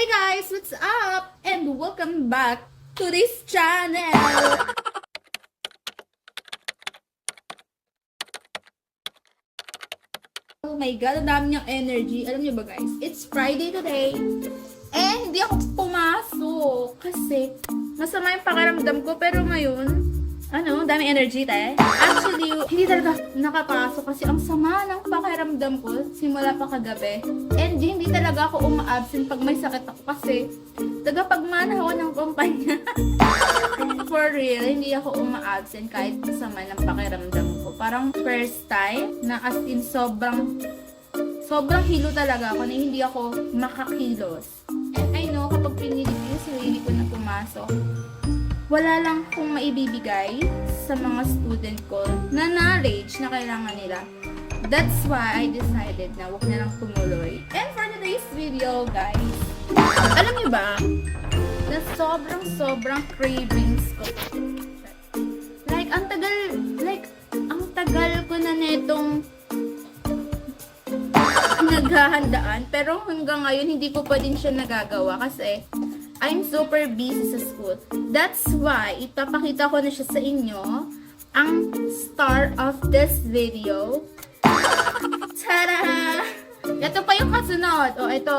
guys, what's up? And welcome back to this channel! Oh my god, ang dami niyang energy. Alam niyo ba guys, it's Friday today. And hindi ako pumasok kasi masama yung pakiramdam ko. Pero ngayon, dami energy tayo. Actually, hindi talaga nakapasok kasi ang sama ng pakiramdam ko simula pa kagabi. And hindi talaga ako uma-absent pag may sakit ako kasi tagapagmana ako ng kumpanya. For real, hindi ako uma-absent kahit sama ng pakiramdam ko. Parang first time na as in sobrang hilo talaga ako na hindi ako makakilos. And I know kapag pinilit yung sarili ko na pumasok, wala lang kung maibibigay sa mga student ko na knowledge na kailangan nila. That's why I decided na wag na lang tumuloy. And for today's video, guys, alam niyo ba, na sobrang cravings ko. Like, ang tagal ko na netong naghahandaan, pero hanggang ngayon hindi ko pa din siya nagagawa kasi I'm super busy sa school. That's why ipapakita ko na siya sa inyo, ang star of this video. Tada! Ito pa yung kasunod. O, ito.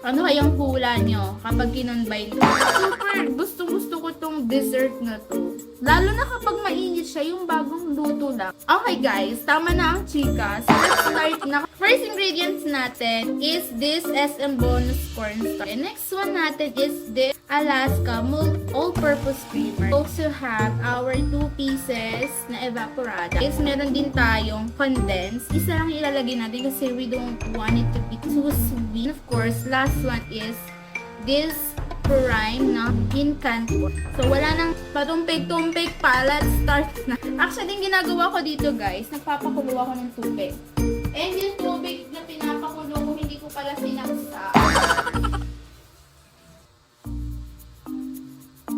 Ano kayang hula nyo kapag kinonbine ko? Super gusto ko tong dessert na to. Lalo na kapag mainit siya, yung bagong luto lang. Okay guys, tama na ang chika. So let's start na. First ingredients natin is this SM Bonus Cornstarch. And next one natin is this Alaska All-Purpose Creamer. We also have our 2 pieces na evaporada. Is meron din tayong condensed. Isa lang ilalagay natin kasi we don't want it to be too sweet. Of course, last one is this prime na Encanto. So, wala nang patumpik-tumpik pa. Let's start na. Actually, yung ginagawa ko dito guys, nagpapakulo ako ng tubig. And yung tubig na pinapakulo ko, hindi ko pala sinaksa.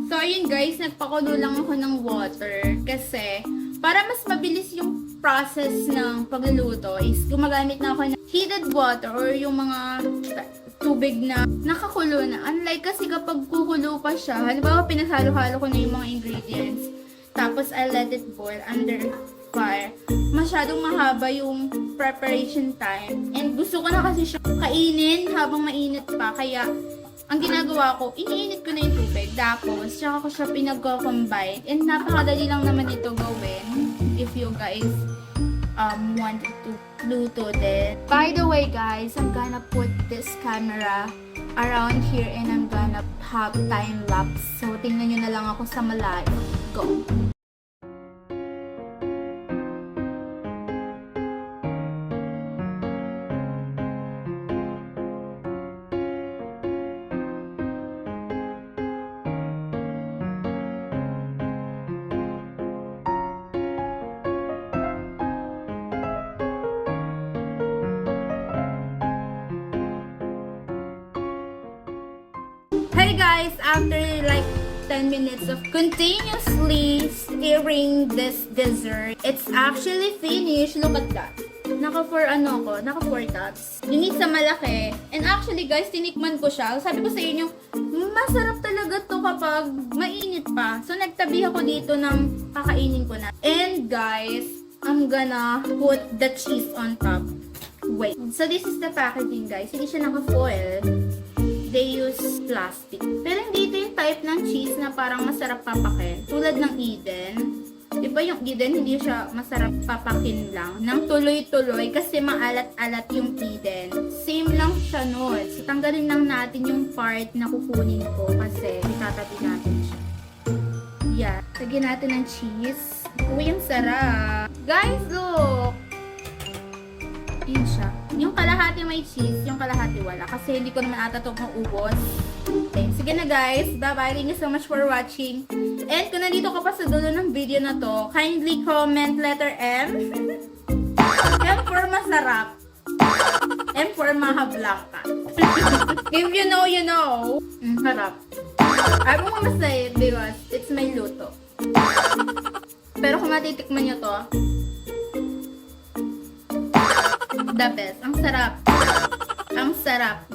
So, ayun guys, nagpakulo lang ako ng water. Kasi, para mas mabilis yung process ng pagluluto is gumagamit na ako ng heated water or yung mga tubig na nakakulo na. Unlike kasi kapag kukulo pa siya, halimbawa pinasalo-halo ko na yung mga ingredients, tapos I let it boil under fire, masyadong mahaba yung preparation time. And gusto ko na kasi siya kainin habang mainit pa. Kaya, ang ginagawa ko, iniinit ko na yung tubig. Tapos, tsaka ko siya pinag-combine. And napakadali lang naman ito gawin if you guys wanted to luto din. By the way guys, I'm gonna put this camera around here and I'm gonna have time lapse. So, tingnan nyo na lang ako sa malayo. Go! Hey guys, after like 10 minutes of continuously stirring this dessert, it's actually finished. Look at that. Naka 4 tops. You need sa malaki. And actually guys, tinikman ko siya. Sabi ko sa inyo, masarap talaga to kapag mainit pa. So nagtabi ako dito ng kakainin ko na. And guys, I'm gonna put the cheese on top. Wait. So this is the packaging guys. Hindi siya naka-foil. They use plastic. Pero hindi ito yung type ng cheese na parang masarap papakin. Tulad ng Eden. Diba yung Eden, hindi siya masarap papakin lang. Nang tuloy-tuloy kasi maalat-alat yung Eden. Same lang siya nun. So, tanggalin lang natin yung part na kukunin ko kasi itatabi natin siya. Yeah. Lagyan natin ng cheese. Uy, ang sarap. Guys, look! Yun siya. Yung kalahati may cheese, yung kalahati wala. Kasi hindi ko naman ata ito maubos. Okay. Sige na guys. Bye-bye. Thank you so much for watching. And kung nandito ka pa sa dulo ng video na to, kindly comment letter M. M for masarap. M for mahablangka. If you know, you know. Harap. I won't gonna say it because it's my luto. Pero kung matitikman nyo to, the best. Ang sarap. Ang sarap.